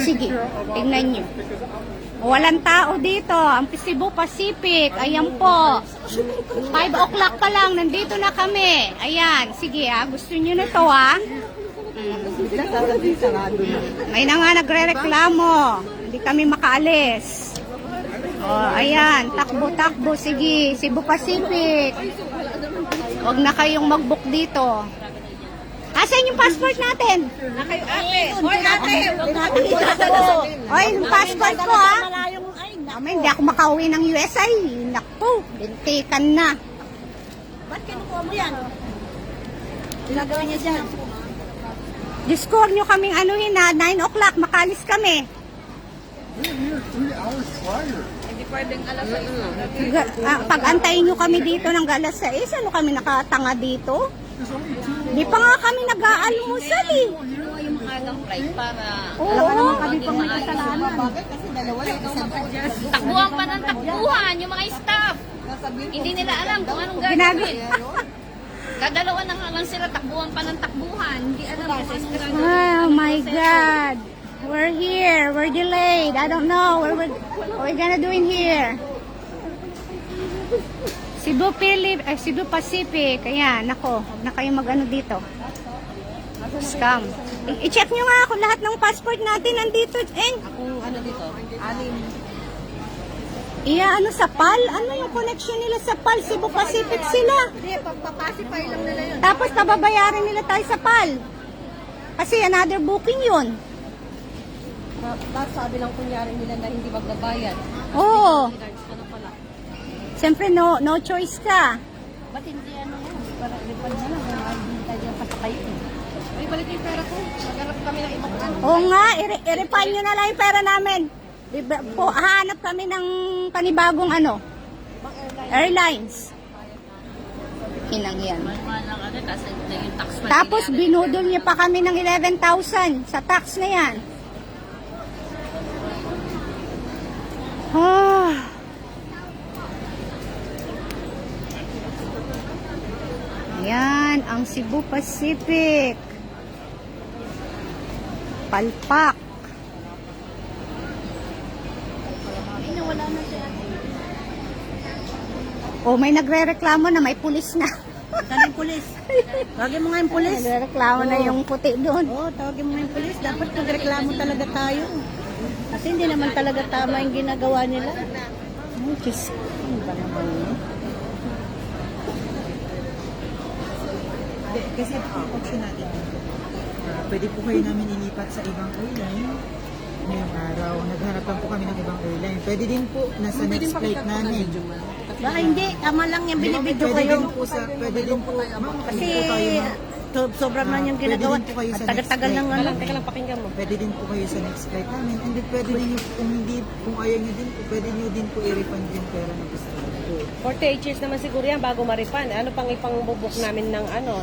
sige, tingnan nyo. Walang tao dito. Ang Cebu Pacific. Ayan po. 5 o'clock pa lang. Nandito na kami. Ayan. Sige ha. Gusto nyo na to ha. May na nga nagre-reklamo. Hindi kami makaalis. Oh, ayan. Takbo-takbo. Sige. Cebu Pacific. Huwag na kayong mag-book dito. Asan yung passport natin? Kayo ate. Hoy ate. Oy, yung passport ko ha. Hindi ako makauwi ng USA. Naku, bintikan na. Ba't kinukuha mo yan? Ginagawa niya dyan. Discord nyo kaming anuhin na 9 o'clock, makalis kami. We're here 3 hours prior. Hindi pwedeng alas 6. Pag-antayin nyo kami dito ng galas 6, ano kami nakatanga dito? There's only 2. Di pa nga kami nag-aalmusal eh. Kinuha yung mga agang flight para... Oo. kami pang may kasalanan. Kasi dalawa lang isang Takbuhan pa ng takbuhan yung mga staff. Hindi nila alam kung anong gagawin. Kadalawa na nga lang sila takbuhan pa ng takbuhan. Hindi alam kung anong gagawin. Oh my God. We're here. We're delayed. I don't know. What we're gonna do in here. Cebu Pacific. Ayan, nako. Huwag na kayo mag-ano dito. Scam. I-check nyo nga kung lahat ng passport natin nandito. Kung ano dito, 6. Ano sa PAL? Ano yung connection nila sa PAL? Cebu Pacific sila. Hindi, pagpapasify lang nila yun. Tapos pababayaran nila tayo sa PAL. Kasi another booking yun. Tapos sabi lang kunyari nila na hindi magbabayad. Oo. Regards ka na pala. Siyempre no choice ka. Ba't hindi ano yan? Para refund na lang. Kung hindi tayo pasakay eh. Ay, balik yung pera ko. Magharap kami ng ibang ano. Oo nga, i-refund nyo na lang yung pera namin. Hanap kami ng panibagong airlines. Inang yan. Mahal lang ano, kasi yung tax pa. Tapos binudol niya pa kami ng 11,000 sa tax na yan. Yan, ang Cebu Pacific. Palpak. Oh, may nagre-reklamo na may pulis na. Saan yung pulis? Tawagin mo nga yung pulis. Nagre-reklamo na yung puti doon. Oo, tawagin mo nga yung pulis. Dapat magreklamo talaga tayo. Kasi hindi naman talaga tama yung ginagawa nila. Oh, Diyos. Ano ba naman yun? Kasi ang option natin, pwede po kayo namin ilipat sa ibang airline ngayong araw. Naghanap lang po kami ng ibang airline. Pwede din po nasa next flight namin. Baka hindi, tama lang yung binibidyo Pwede kayo. din po pwede din po, ma'am, Kasi hindi po tayo, sobrang man yung pwede ginagawa. din po kayo At sa tagal-tagal next ng flight ano. namin. Pakinggan mo. Pwede din po kayo sa next flight namin. And then pwede din kung ayaw nyo din po, pwede nyo din po i-refund yung pera na gusto nyo. 48 years naman siguro yan bago ma-refund. Ano pang ipang-bubuk namin ng ano?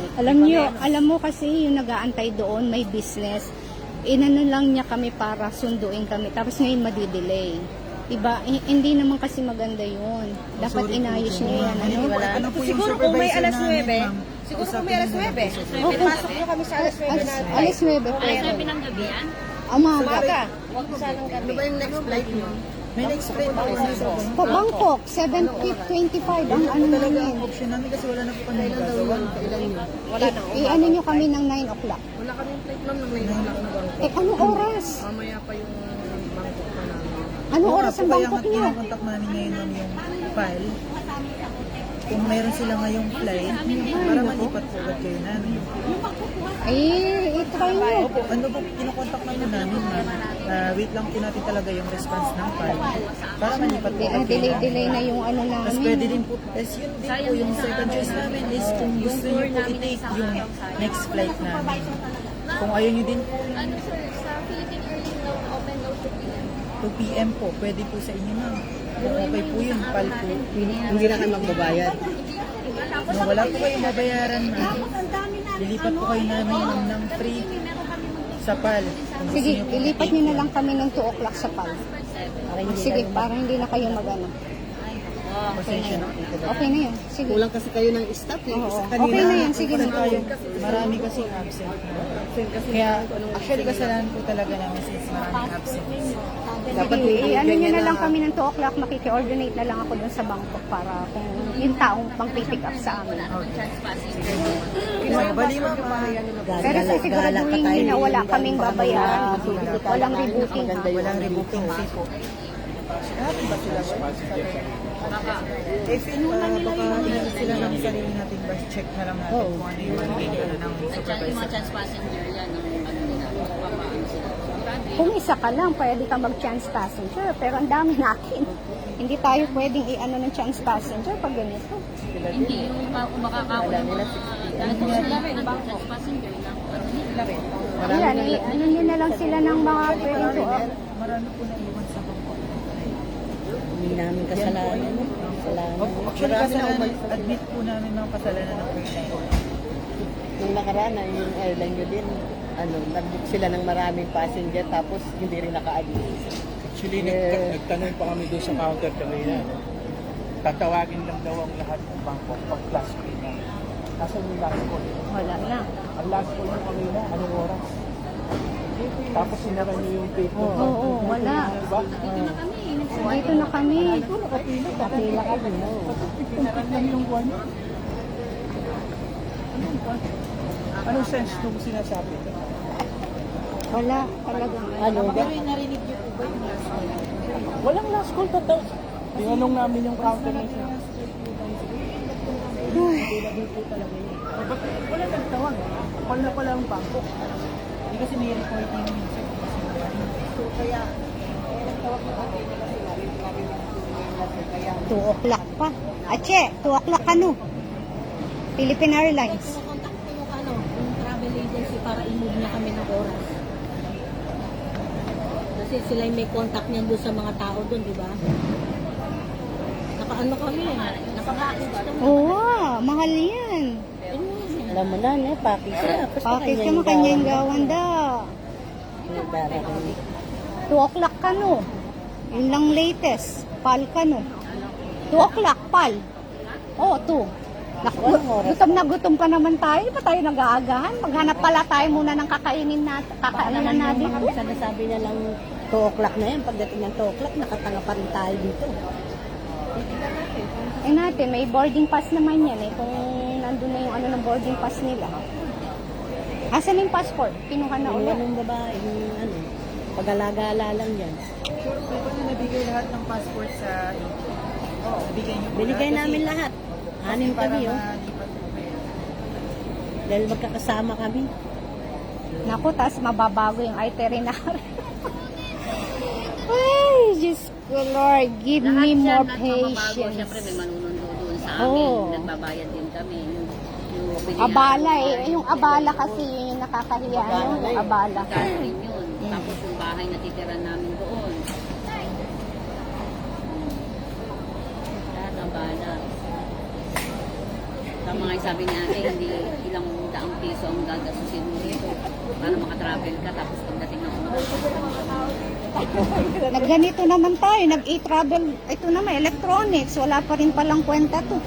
Alam mo kasi yung nag-aantay doon, may business. Inano lang niya kami para sunduin kami. Tapos ngayon madidelay. Diba? Hindi naman kasi maganda yun. Dapat Sorry po inayos dyan, niya yan. ma'am. Ano? Ano po yung Siguro kung may supervisor alas namin, 9, ma'am? siguro kung may alas 9, Oh, pasok nyo kami sa alas 9 na. Alas 9 po. Alas 9 ng gabi yan? Umaga. Umaga. Huwag sanang gabi. yung next flight nyo? May next flight po kami sa Pa Bangkok, 7:25 ang ano talaga namin. ang option namin kasi wala na po kami nagagawa. Wala na. I-ano nyo kami ng 9 o'clock. Wala kaming flight ma'am ng 9 o'clock na bangko. Anong oras? Mamaya pa yung bangko pa namin. Anong oras ang Kaya Bangkok nga nyo? kinokontak namin ngayon ma'am yung file. Kung mayroon sila ngayong flight, para malipat po agad kayo namin. I-try nyo. Opo, ano po, kinokontak naman namin ma'am. Wait lang po natin talaga yung response ng file. Para malipat po agad kayo Delay na yung ano Tapos namin. pwede din po, yun din po yung second choice namin is kung gusto nyo po i-take yung next flight namin. Kung ayaw nyo din po, Ano sir, sa Philippine Airlines daw open daw 2 p.m. 2 p.m. po, pwede po sa inyo ma'am. Kung okay po yun, pal po. Hindi na kayo magbabayad. Kung wala po kayong babayaran ma'am, lilipat po kayo namin ng free sa PAL. Kung gusto Sige, nyo po ilipat i-take nyo na yun. lang kami ng 2 o'clock sa PAL. Sige, para hindi na kayo mag-ano. Pasensya na po talaga. Okay na yun. Sige. Kulang kasi kayo ng staff eh. Oo. Isa kanina. Okay na yan. Sige na. Marami kasi absent. Kaya actually kasalanan po talaga namin since maraming absent. Sige, ano nyo na lang kami ng 2 o'clock, makiki-ordinate na lang ako dun sa Bangkok para kung yung taong pang-pick up sa amin. Bali ma'am, Pero sisiguraduhin nyo na wala kaming babayaran. Walang rebooking. walang rebooking fee po. If baka tingin sila ng sarili natin, bus check na lang natin kung ano yung ano ng At saka yung mga supervisor. chance passenger yan, ang ano nila, papaano sila. Kung isa ka lang, pwede ka mag-chance passenger. Pero ang dami natin. Hindi tayo pwedeng i-ano ng chance passenger pag ganito. Hindi yung kung makakakuha ng mga ganito sila rin, chance passenger na ano nila. Ayan, ano nyo na lang sila ng mga pwedeng to. Marami po na iwan sa Bangkok. Hindi namin kasalanan. Kasalanan. Actually kasalanan, admit po namin mga kasalanan ng airline. Nung nakaraan, yung airline nyo din, nag-book sila ng maraming passenger tapos hindi rin naka-admit. Actually, nagtanong pa kami doon sa counter kanina. Tatawagin lang daw ang lahat ng Bangkok pag last call na. Nasaan yung last call? Wala na. Ang last call ng kanina, anong oras? Tapos sinara niyo yung gate. Oo, wala. Diba? Dito na kami. Kapila ka din, no? Complete lang yung buwan niyo. Anong sense nung sinasabi ko? Wala talaga. Pero yung narinig niyo po ba yung last call? Walang last call, totoo. Tinanong namin yung counter na siya. Wala nagtawag. Call na pala ang Bangkok. Hindi kasi may reporting minsan. So kaya, nagtawag na kami nila sila. Kaya 2 o'clock pa. Ache, 2 o'clock ano? Philippine Airlines. Contact ko yung travel agency para i-move niya kami ng oras. Kasi sila yung may contact niyan doon sa mga tao doon, di ba? Naka-ano kami, naka-package kami. Oo, mahal yan. Alam mo na, package na. Pakit ka makanya yung gawan da. 2 o'clock ka no. Yun lang latest. Pal ka no. 2 o'clock, pal. Oo, 2. Gutom na gutom pa naman tayo. Di ba tayo nag-aagahan? Maghanap pala tayo muna ng kakainan natin. Sana sabi niya lang 2 o'clock na yan. Pagdating ng 2 o'clock, nakatanga pa rin tayo dito. Eh natin, may boarding pass naman yan eh. Kung nandun na yung ano ng boarding pass nila. Asan yung passport? Kinuha na Yung ulit. anong babae, yung pag-alagala lang yan. sure po ba na nabigay lahat ng passport sa nabigay niyo po Binigay lahat? namin lahat. Anim kami, oh. Dahil magkakasama kami. Naku, tas mababago yung itinerary. Ay, Diyos ko Lord, give me more patience. Siyempre may manunundo doon sa amin. Oo. Nagbabayad din kami. Yung Abala eh. Yung abala kasi yun yung nakakahiya. No? Yung abala. Rin yun. Tapos yung bahay na titira namin doon. Lahat abala. Tama nga yung sabi ni ate, hindi ilang daang piso ang gagasusin mo dito para makatravel ka tapos pagdating ng umaga. Nagganito naman tayo, nag-e-travel. Ito naman, electronics. Wala pa rin palang kwenta to.